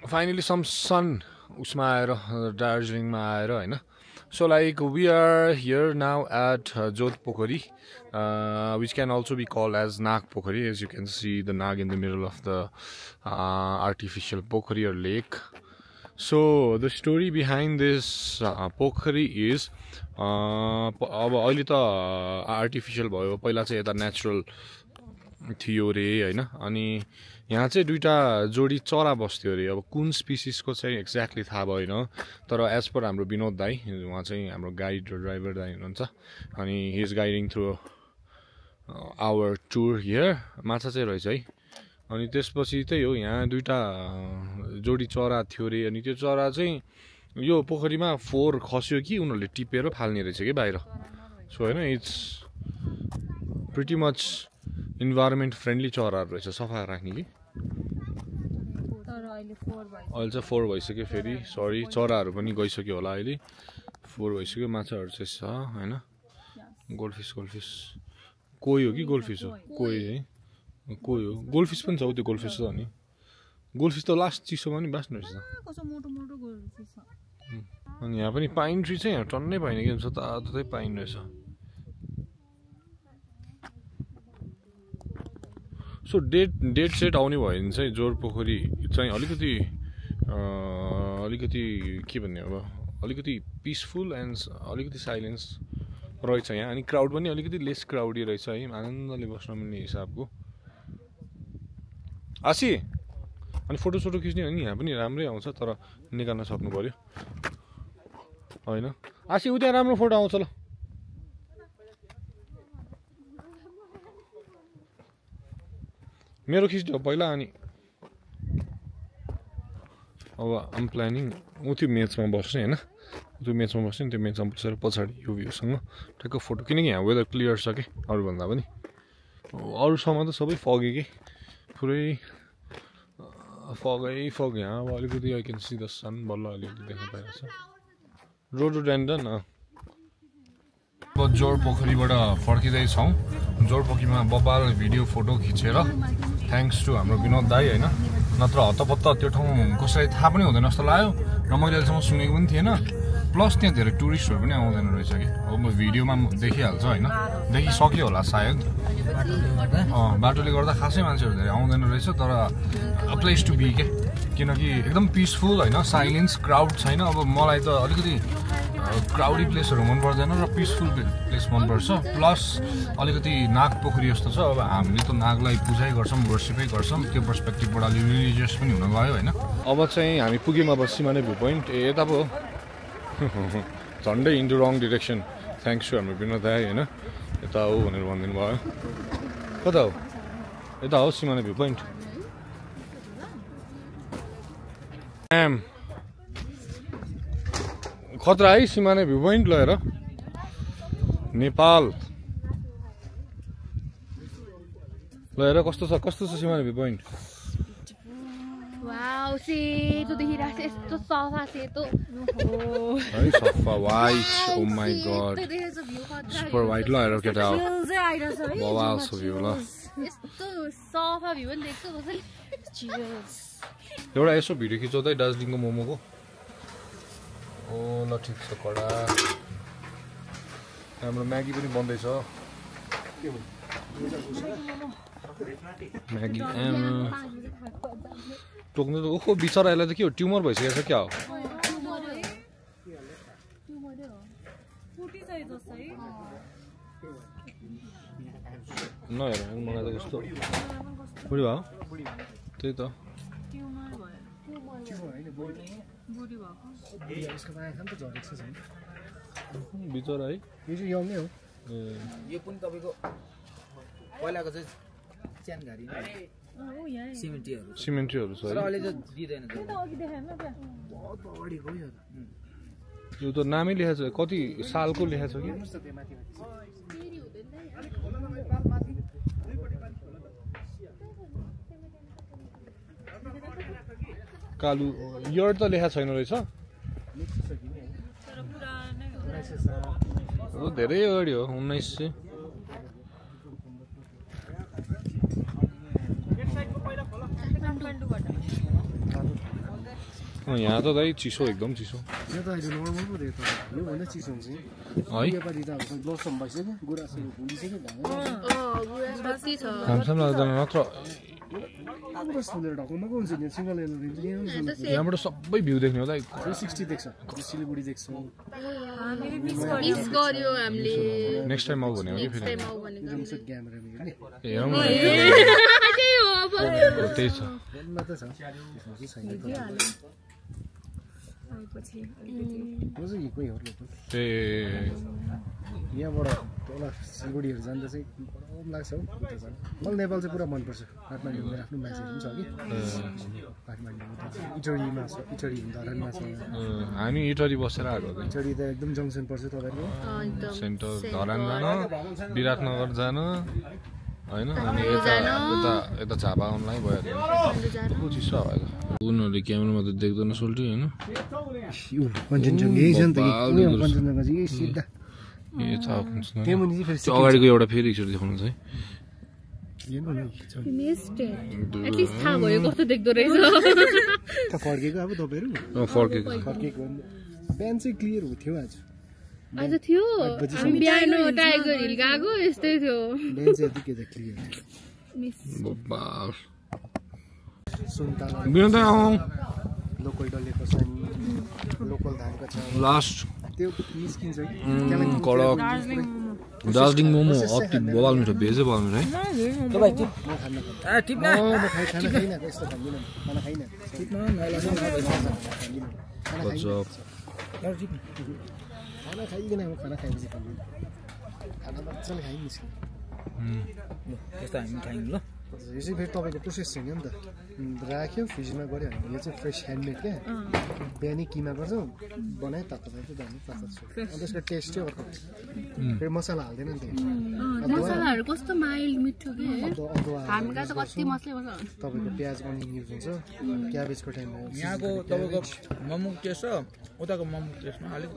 finally some sun usma aera Darjeeling ma aera हैन. So like we are here now at Jodh Pokhari, which can also be called as Nag Pokhari, as you can see the Nag in the middle of the artificial Pokhari or lake. So the story behind this Pokhari is अब अहिले त artificial भयो, पहिला चाहिँ यता natural थियो रे हैन. अनि यहाँ चाहिँ दुईटा जोडी चरा बस्थ्यो रे. अब कुन स्पिसिसको चाहिँ एक्ज्याक्टली थाहा भएन, तर एज पर हाम्रो विनोद दाई, उहाँ चाहिँ हाम्रो गाइड र ड्राइभर दाई हुनुहुन्छ. अनि he is guiding through our tour here. माछा चाहिँ रहेछ है. अनि त्यसपछि त्यही हो, यहाँ दुईटा जोडी चरा थियो रे. अनि त्यो चरा चाहिँ यो पोखरीमा फोहोर खस्यो कि उनीहरूले टिपेर फाल्ने रहेछ कि बाहिर. सो होइन, it's pretty much environment friendly चराहरू रहेछ, सफा राख्ने कि. अहिले चाहिँ 4 भइसक्यो फेरि. सरी, चराहरू पनि गइसक्यो होला अहिले. 4 भइसक्यो. माछाहरू चाहिँ छ होइन. गोल्डफिस कोही हो कि गोल्डफिस हो? कोही है, कोही हो. गोल्डफिस पनि छ त्यो. गोल्डफिस छ नि. गोल्डफिस त लास्ट चिसोमा नि बाँच्नु रहेछ. अनि यहाँ पनि पाइन ट्री चाहिँ टन्नै पाइन के हुन्छ, तातै पाइन रहेछ. सो डेट सेट आउने भयो भने चाहिँ जोर पोखरी चाहिँ अलिकति के भन्ने अब, अलिकति पिसफुल एन्ड अलिकति साइलेन्स रहेछ यहाँ. अनि क्राउड पनि अलिकति लेस क्राउडी रहेछ है, आनन्दले बस्न मिल्ने हिसाबको. आसी अनि फोटो खिच्ने हो नि, यहाँ पनि राम्रै आउँछ, तर निकाल्न सक्नु पर्यो होइन. आसी उता राम्रो फोटो आउँछ ल. मेरो खिच्दियो पहिला. अनि अब आम प्लानिङ ऊ त्यो मेचमा बस्ने होइन. त्यो मेचमा बस्ने, त्यो मेचमा बसेर पछाडि यो भ्यूसँग ठ्याक्क फोटो. किनकि यहाँ वेदर क्लियर छ कि अरूभन्दा पनि. अरूसम्म त सबै फगी कि, पुरै फग. यहाँ अब अलिकति आई क्यान सी द सन बल्ल अलिकति देख्न पाइरहेको छ. रोडोडेन्ड्रन. अब जोर पोखरीबाट फर्किँदैछौँ. जोर पोखरीमा बब्बाल भिडियो फोटो खिचेर, थ्याङ्क्स टु हाम्रो विनोद दाई होइन. नत्र हतपत्त त्यो ठाउँ कसैलाई थाहा पनि हुँदैन जस्तो लाग्यो, र मैले अहिलेसम्म सुनेको पनि थिएन. प्लस त्यहाँ धेरै टुरिस्टहरू पनि आउँदैन रहेछ कि. अब म भिडियोमा देखिहाल्छ होइन, देखिसक्यो होला सायद. बाटोले गर्दा खासै मान्छेहरू धेरै आउँदैन रहेछ, तर अ प्लेस टु बी के. किनकि एकदम पिसफुल होइन, साइलेन्स, क्राउड छैन. अब मलाई त अलिकति क्राउडी प्लेसहरू मन पर्दैन र पिसफुल प्लेस मनपर्छ. प्लस अलिकति नाग पोखरी जस्तो छ. अब हामीले त नागलाई पूजै गर्छौँ, वर्सिपै गर्छौँ. त्यो पर्सपेक्टिभबाट अलि रिलिजियस पनि हुन गयो होइन. अब चाहिँ हामी पुग्यौँ अब सिमाने भ्यू पोइन्ट. यता पो झन्डै into wrong direction. Thanks to हाम्रो विनोद दाई होइन. यता हो भनेर भनिदिनु भयो. कता हो? यता हो सिमाने भ्यू पोइन्ट. खतरा है सिमाने भ्यू पोइन्ट. ल हेर, नेपाल. ल हेर कस्तो छ सिमाने भ्यू पोइन्ट. वाउ, सेतो देखिरहेको छ. यस्तो सफा सेतो है, सफा white. Oh my god, super white. ल हेर केटा हो, बवाल छ भ्यू. ल यस्तो सफा भ्यू पनि देख्छु कसैले. एउटा यसो भिडियो खिचाउँदै दार्जिलिङको मोमोको. ओ ल ठिक छ. कडा हाम्रो म्यागी पनि बन्दैछ. म्यागी टोक्नु त. ओहो बिचरा, यसलाई त के हो, ट्युमर भइसकेको छ क्या हो? नहेर मलाई त कस्तो बुढी भयो. त्यही त बिचरा है. यो चाहिँ यङ नै हो. यो पनि तपाईँको पहिलाको चाहिँ च्यानघारी सिमेन्ट्रीहरू छ. अहिले त दिँदैन. यो त नामै लेखेको छ. कति सालको लेखेको छ कि? कालु इयर त लेखा छैन रहेछ. धेरै अगाडि हो, 1900. यहाँ त दाइ चिसो एकदम चिसो यो त अहिले नर्मल पो रहेछ यो भन्दा चिसो हुन्छ है नेपाली त अब ब्लसम भइसक्यो गुराँसहरू फुलिसक्यो कति छ घामसाम लाग्दैन नत्र गुराँस फुलेर ढकाउनुको हुन्छ नि सिङ्गल यहाँबाट सबै भ्यू देख्ने हो दाइ 360 देख्छ सिलगढी देख्छ मिस गर्यो हामीले नेक्स्ट टाइम आऊ भने हो कि फेरि क्यामेरा हेर्ने हेरौँ न त्यही हो अब त्यही छ फोनमा त छ त्यसमा चाहिँ छैन त्यो चाहिँ कोही हो ए यहाँबाट तल सिलगढीहरू जाँदा चाहिँ गरम लाग्छ हौ मलाई नेपाल चाहिँ पुरा मनपर्छ काठमाडौँ मेरो आफ्नो मान्छेहरू पनि छ कि काठमाडौँ इटरीमा छ इटरी धरानमा छ हामी इटरी बसेर आएको इटरी त एकदम जङ्सन पर्छ तपाईँको सेन्टर धरान जान विराटनगर जान होइन अनि यता झापा आउनलाई भइहाल्यो चिसो भयो उनीहरूले क्यामेरामा त देख्दैन सोल्टी होइन कञ्चनजङ्घा यही छ नि त कञ्चनजङ्घा चाहिँ यही सिधा त्यो अगाडिको एउटा फेरि एकचोटि देखाउनु चाहिँ एटलिस्ट थाहा भयो कस्तो देख्दो रहेछ फर्केको अब तपाईँहरू फर्केको बिहान चाहिँ क्लियर थियो आज थियो हामी बिहान टाइगर हिल गएको यस्तै थियो बिहान चाहिँ यति के त क्लियर सुन्तला बिना लोकल डल्ले खोर्सानी लोकल धानको छ लास्ट त्यो निस्किन्छ कडक दार्जिलिङ मोमो अति बवाल मिठो भेजै बवाल मिठो खाना खाइदिन म खाना खाएपछि खाना मजाले खाइ निस्क्यो त्यस्तो हामी खायौँ ल यो चाहिँ फेरि तपाईँको प्रोसेस छैन नि त राख्यो फ्रिजमा गऱ्यो भने यो चाहिँ फ्रेस ह्यान्डमेड क्या बिहानै किमा गर्छौँ बनायो तातो तातो दामी तातो छ अन्त त्यसको टेस्ट चाहिँ अर्को फेरि मसला हाल्दैन नि मसलाहरू कस्तो माइल्ड मिठो के अदुवा हामीका त कति मसला तपाईँको प्याज पनि युज हुन्छ क्याबेजको टाइममा यहाँको तपाईँको मोमो टेस्ट र उताको मोमो टेस्टमा अलिक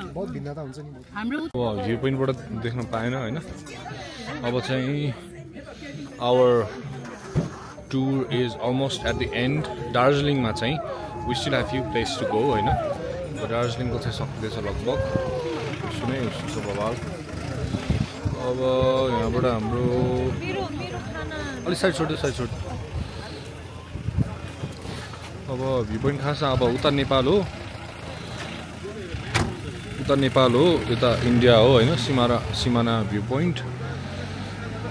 बहुत भिन्नता हुन्छ नि हाम्रो भ्यू पोइन्टबाट देख्न पाएन होइन अब चाहिँ our tour is almost at the end दार्जिलिङमा चाहिँ we still have few place to go होइन दार्जिलिङको चाहिँ सकिँदैछ लगभग सुनै छ बवाल अब यहाँबाट हाम्रो अलिक साइड छोड्यो अब भ्यू पोइन्ट खास अब उत्तर नेपाल हो यता इन्डिया हो होइन सिमाना भ्यू पोइन्ट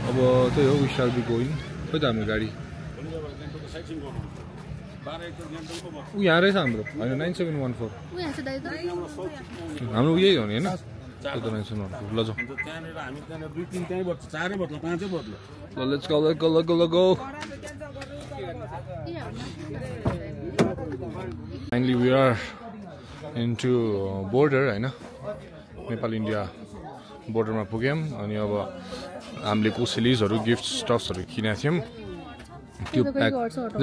अब त्यही हो वी शाल बी गोइङ खोइ त हाम्रो गाडी ऊ यहाँ रहेछ हाम्रो होइन 9714 हाम्रो यही हो नि होइन 9714 ल जाउँ ल let's go finally we are into border होइन नेपाल इन्डिया बोर्डरमा पुग्यौँ अनि अब हामीले कोसेलिजहरू गिफ्ट स्टफ्सहरू किनेको थियौँ त्यो प्याक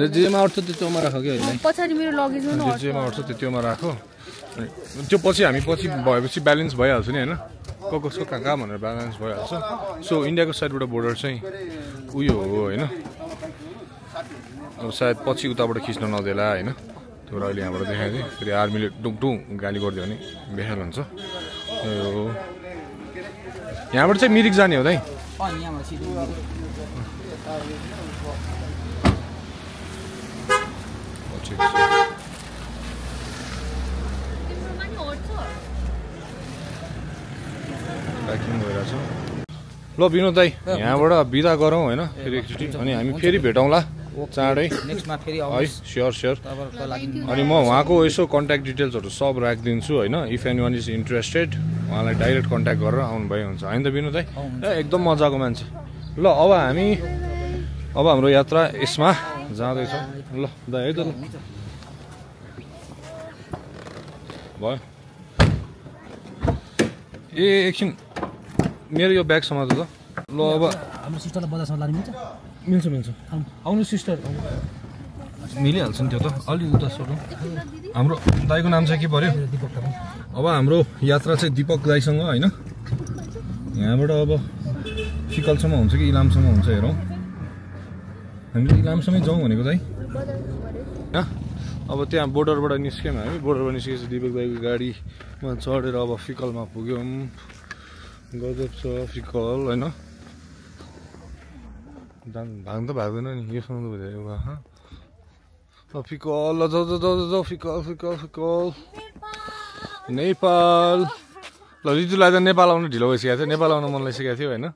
जेमा अट्छ त्योमा राख कि अहिले पछाडि मेरो लगेज जेमा अट्छ त्योमा राख अनि त्यो पछि हामी पछि भएपछि ब्यालेन्स भइहाल्छ नि होइन कसको कहाँ भनेर ब्यालेन्स भइहाल्छ सो इन्डियाको साइडबाट बोर्डर चाहिँ उयो हो होइन अब सायद पछि उताबाट खिच्न नदेला होइन त्यो अहिले यहाँबाट देखाइदिएँ फेरि आर्मीले डुङडुङ गाली गरिदियो भने बेहाल हुन्छ यो यहाँबाट चाहिँ मिरिक जाने हो दाइ प्याकिङ भइरहेछ ल विनोद दाइ यहाँबाट बिदा गरौँ होइन फेरि एकचोटि अनि हामी फेरि भेटौँला चाँडै नेक्स्टमा फेरि है स्योर अनि म उहाँको यसो कन्ट्याक्ट डिटेल्सहरू सब राखिदिन्छु होइन if any one is interested उहाँलाई डाइरेक्ट कन्ट्याक्ट गरेर आउनु भए हुन्छ होइन त विनोद दाइ एकदम मजाको मान्छे ल अब हाम्रो यात्रा यसमा जाँदैछौँ ल दाइ है त ल भयो ए एकछिन मेरो यो ब्याग समाज त ल अब हाम्रो सिस्टरलाई बजारसम्म लानु मिल्छ मिल्छ आउनु सिस्टर मिलिहाल्छ नि त्यो त अलि उता सोधौँ हाम्रो दाईको नाम चाहिँ के पर्यो अब हाम्रो यात्रा चाहिँ दिपक दाईसँग होइन यहाँबाट अब फिकलसम्म हुन्छ कि इलामसम्म हुन्छ हेरौँ हामीले इलामसम्मै जाउँ भनेको दाई अब त्यहाँ बोर्डरबाट निस्क्यौँ हामी बोर्डरबाट निस्केपछि दिपक दाइको गाडीमा चढेर अब फिकलमा पुग्यौँ गजब छ फिकल होइन भाग्नु त भाग्दैन नि यो सुन्नु भयो फिकल जाऊ फिकल फिकल फिकल नेपाल ल रिजुलाई त नेपाल आउनु ढिलो भइसकेको थियो नेपाल आउनु मन लागिसकेको थियो होइन